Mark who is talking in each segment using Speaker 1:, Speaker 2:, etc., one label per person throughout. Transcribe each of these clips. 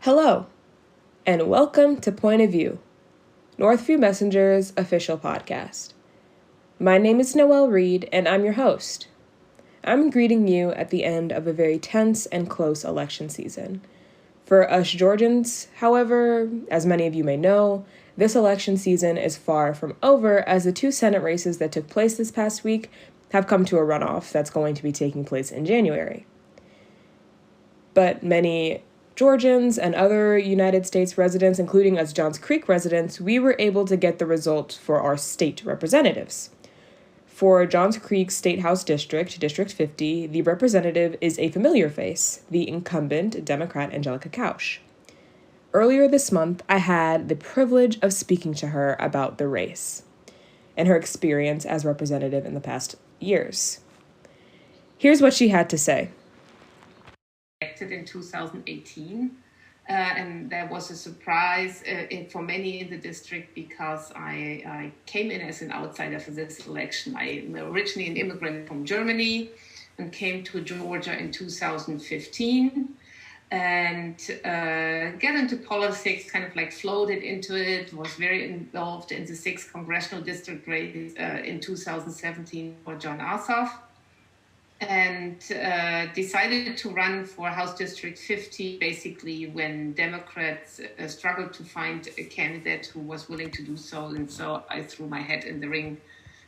Speaker 1: Hello, and welcome to Point of View, Northview Messenger's official podcast. My name is Noelle Reed, and I'm your host. I'm greeting you at the end of a very tense and close election season. For us Georgians, however, as many of you may know, this election season is far from over as the two Senate races that took place this past week have come to a runoff that's going to be taking place in January. But many Georgians and other United States residents, including us Johns Creek residents, we were able to get the results for our state representatives. For Johns Creek State House District, District 50, the representative is a familiar face, the incumbent Democrat Angelica Kausch. Earlier this month, I had the privilege of speaking to her about the race and her experience as representative in the past years. Here's what she had to say.
Speaker 2: Elected in 2018, and that was a surprise for many in the district because I came in as an outsider for this election. I'm originally an immigrant from Germany and came to Georgia in 2015 and got into politics, kind of like floated into it, was very involved in the 6th congressional district race in 2017 for Jon Ossoff. And decided to run for House District 50, basically when Democrats struggled to find a candidate who was willing to do so. And so I threw my hat in the ring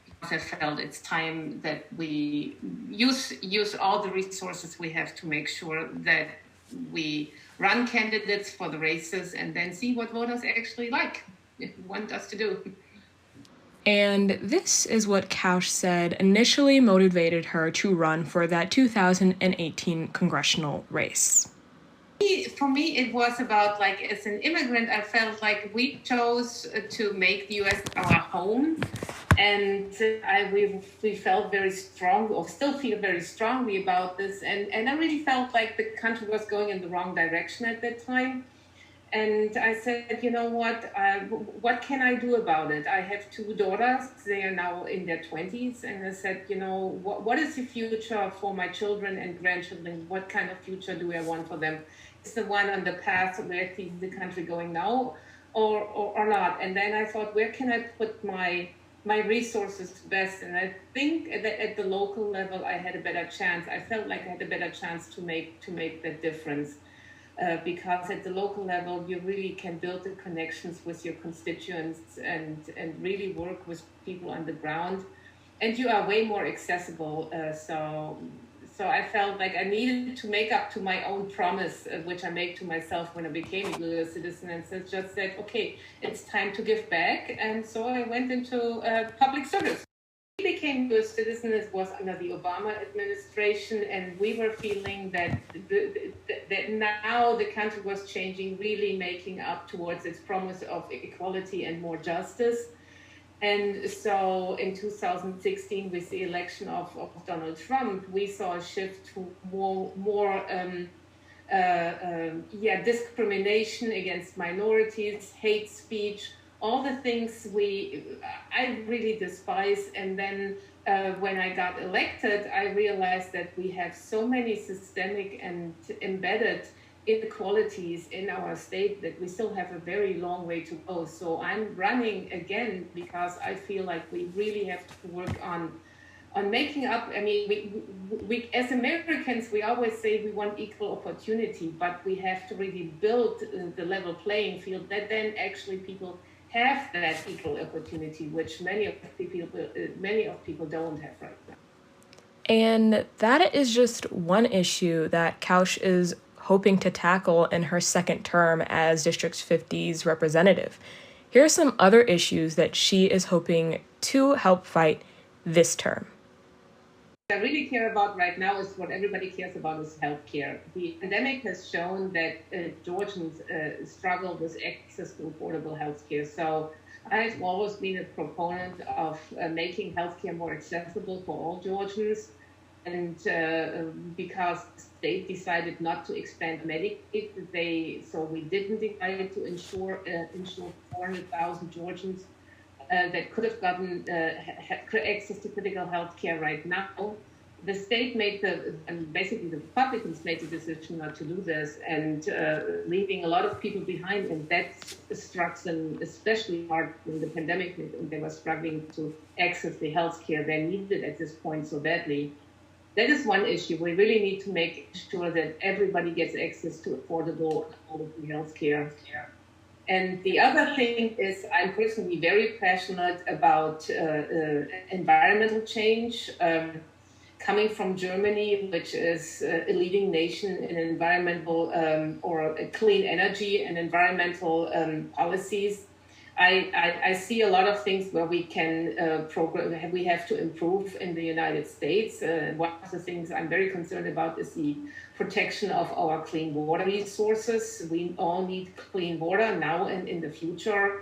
Speaker 2: because I felt it's time that we use all the resources we have to make sure that we run candidates for the races and then see what voters actually want us to do.
Speaker 1: And this is what Kausch said initially motivated her to run for that 2018 congressional race.
Speaker 2: For me, it was about, as an immigrant, I felt like we chose to make the U.S. our home. And we felt very strong, or still feel very strongly about this. And I really felt like the country was going in the wrong direction at that time. And I said, you know what can I do about it? I have 2 daughters. They are now in their 20s. And I said, what is the future for my children and grandchildren? What kind of future do I want for them? Is the one on the path where the country going now or not? And then I thought, where can I put my resources best? And I think that at the local level, I had a better chance. I felt like I had a better chance to make that difference. Because at the local level, you really can build the connections with your constituents and really work with people on the ground. And you are way more accessible. So I felt like I needed to make up to my own promise, which I made to myself when I became a U.S. citizen, and so just said, okay, it's time to give back. And so I went into public service. We became U.S. citizen. It was under the Obama administration, and we were feeling that now the country was changing, really making up towards its promise of equality and more justice. And so in 2016, with the election of Donald Trump, we saw a shift to more discrimination against minorities, hate speech, all the things I really despise. And then when I got elected, I realized that we have so many systemic and embedded inequalities in our state that we still have a very long way to go. So I'm running again because I feel like we really have to work on making up. I mean, we as Americans, we always say we want equal opportunity, but we have to really build the level playing field that then actually people have that equal opportunity, which many of people don't have right now.
Speaker 1: And that is just one issue that Kausch is hoping to tackle in her second term as District 50's representative. Here are some other issues that she is hoping to help fight this term.
Speaker 2: What I really care about right now is what everybody cares about is healthcare. The pandemic has shown that Georgians struggle with access to affordable healthcare. So I've always been a proponent of making healthcare more accessible for all Georgians. And because the state decided not to expand Medicaid, so we didn't decide to insure 400,000 Georgians that could have gotten access to critical health care right now. the state made basically the Republicans made the decision not to do this, and leaving a lot of people behind, and that struck them especially hard when the pandemic hit, and they were struggling to access the health care they needed at this point so badly. That is one issue. We really need to make sure that everybody gets access to affordable quality health care. And the other thing is, I'm personally very passionate about environmental change. Coming from Germany, which is a leading nation in environmental or clean energy and environmental policies, I see a lot of things where we can we have to improve in the United States. One of the things I'm very concerned about is the protection of our clean water resources. We all need clean water now and in the future.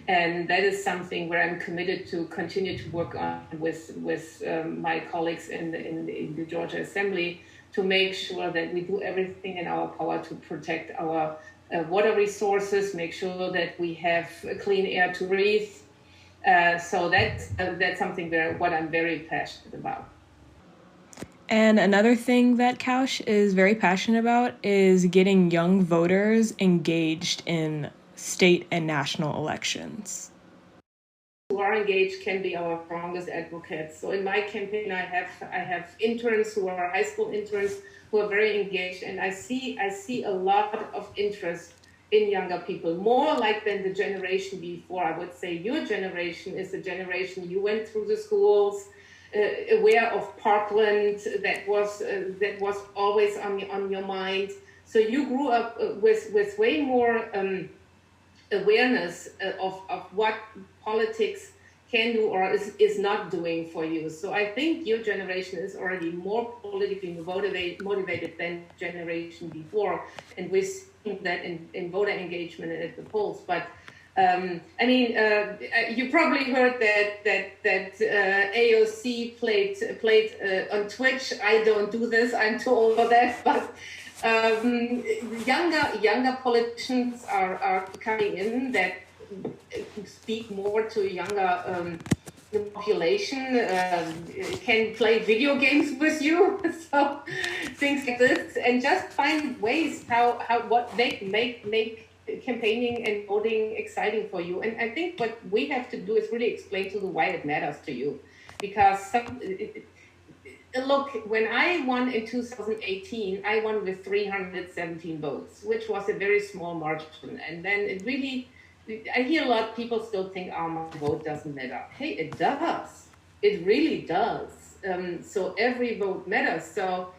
Speaker 2: And that is something where I'm committed to continue to work on with my colleagues in the Georgia Assembly to make sure that we do everything in our power to protect our water resources, make sure that we have clean air to breathe. So that's something what I'm very passionate about.
Speaker 1: And another thing that Kaush is very passionate about is getting young voters engaged in state and national elections.
Speaker 2: Who are engaged can be our strongest advocates. So in my campaign, I have interns who are high school interns who are very engaged, and I see a lot of interest in younger people, more like than the generation before. I would say your generation is the generation you went through the schools, aware of Parkland, that was always on your mind. So you grew up with way more awareness of what politics can do or is not doing for you. So I think your generation is already more politically motivated than generation before, and we're seeing that in voter engagement at the polls. But you probably heard that AOC played on Twitch. I don't do this. I'm too old for that. But younger politicians are coming in that speak more to younger population, can play video games with you, so things like this, and just find ways what they make campaigning and voting exciting for you. And I think what we have to do is really explain to them why it matters to you, because look, when I won in 2018, I won with 317 votes, which was a very small margin. And then it really, I hear a lot of people still think, oh, my vote doesn't matter. Hey, it does. It really does. So every vote matters. So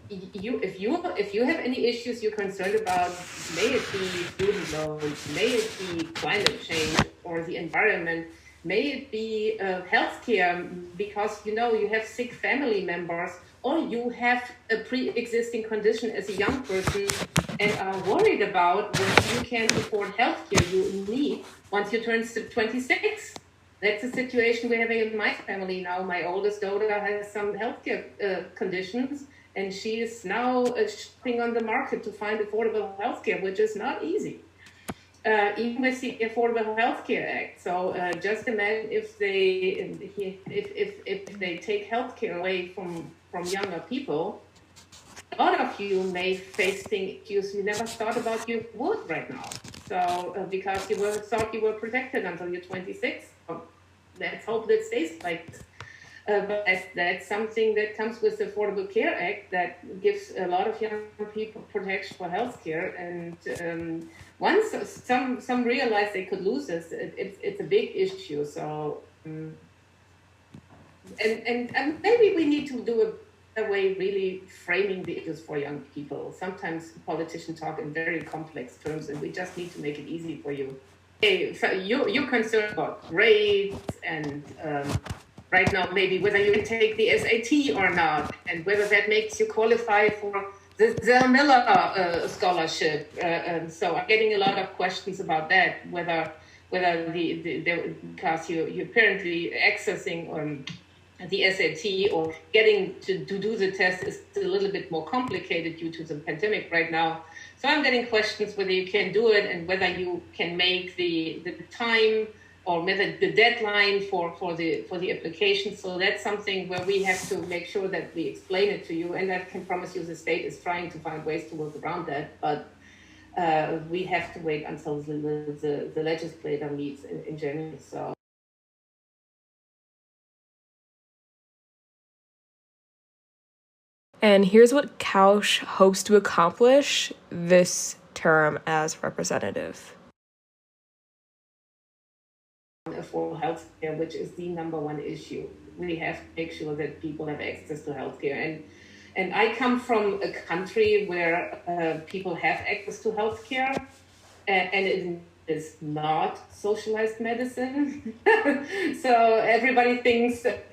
Speaker 2: if you have any issues you're concerned about, may it be student loans, may it be climate change or the environment, may it be healthcare, because you have sick family members, or you have a pre-existing condition as a young person and are worried about whether you can afford healthcare you need once you turn 26. That's the situation we're having in my family now. My oldest daughter has some healthcare conditions, and she is now shopping on the market to find affordable healthcare, which is not easy. Even with the Affordable Health Care Act. So just imagine if they take healthcare away from younger people, a lot of you may face things you never thought about you would right now. So because you thought you were protected until you're 26. So let's hope that stays like this. But that's something that comes with the Affordable Care Act that gives a lot of young people protection for healthcare. And once some realize they could lose this, it's a big issue. So, and maybe we need to do a way really framing the issues for young people. Sometimes politicians talk in very complex terms, and we just need to make it easy for you. Hey, so you're concerned about grades and right now maybe whether you can take the SAT or not, and whether that makes you qualify for the Zell Miller scholarship. So I'm getting a lot of questions about that, whether because you're apparently accessing the SAT or getting to do the test is a little bit more complicated due to the pandemic right now. So I'm getting questions whether you can do it and whether you can make the time or the deadline for the application. So that's something where we have to make sure that we explain it to you. And I can promise you the state is trying to find ways to work around that. But we have to wait until the legislator meets in January. So.
Speaker 1: And here's what Kausch hopes to accomplish this term as representative.
Speaker 2: Affordable health care, which is the number one issue. We have to make sure that people have access to healthcare. And I come from a country where people have access to healthcare, and it is not socialized medicine. So everybody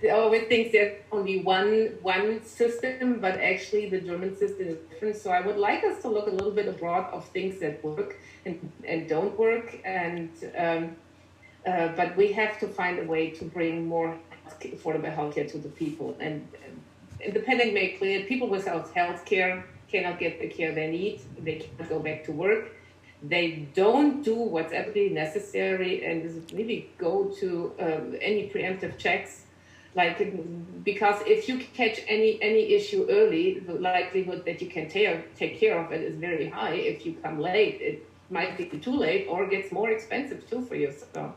Speaker 2: always thinks there's only one system, but actually the German system is different. So I would like us to look a little bit abroad of things that work and don't work, and but we have to find a way to bring more affordable healthcare to the people. And the pandemic made clear people without healthcare cannot get the care they need. They cannot go back to work. They don't do what's absolutely necessary and really go to any preemptive checks. Because if you catch any issue early, the likelihood that you can take care of it is very high. If you come late, it might be too late or gets more expensive too for you. So.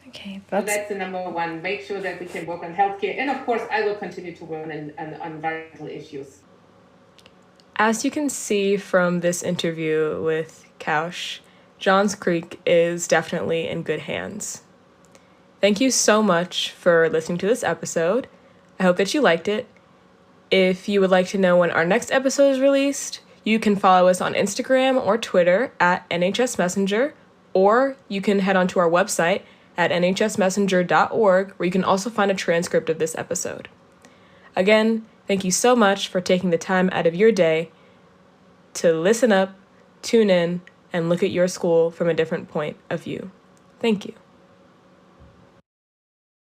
Speaker 1: Okay,
Speaker 2: so that's the number one. Make sure that we can work on healthcare. And of course, I will continue to work on environmental issues.
Speaker 1: As you can see from this interview with Kausch, Johns Creek is definitely in good hands. Thank you so much for listening to this episode. I hope that you liked it. If you would like to know when our next episode is released, you can follow us on Instagram or Twitter at NHS Messenger, or you can head on to our website at nhsmessenger.org, where you can also find a transcript of this episode. Again, thank you so much for taking the time out of your day to listen up, tune in, and look at your school from a different point of view. Thank you.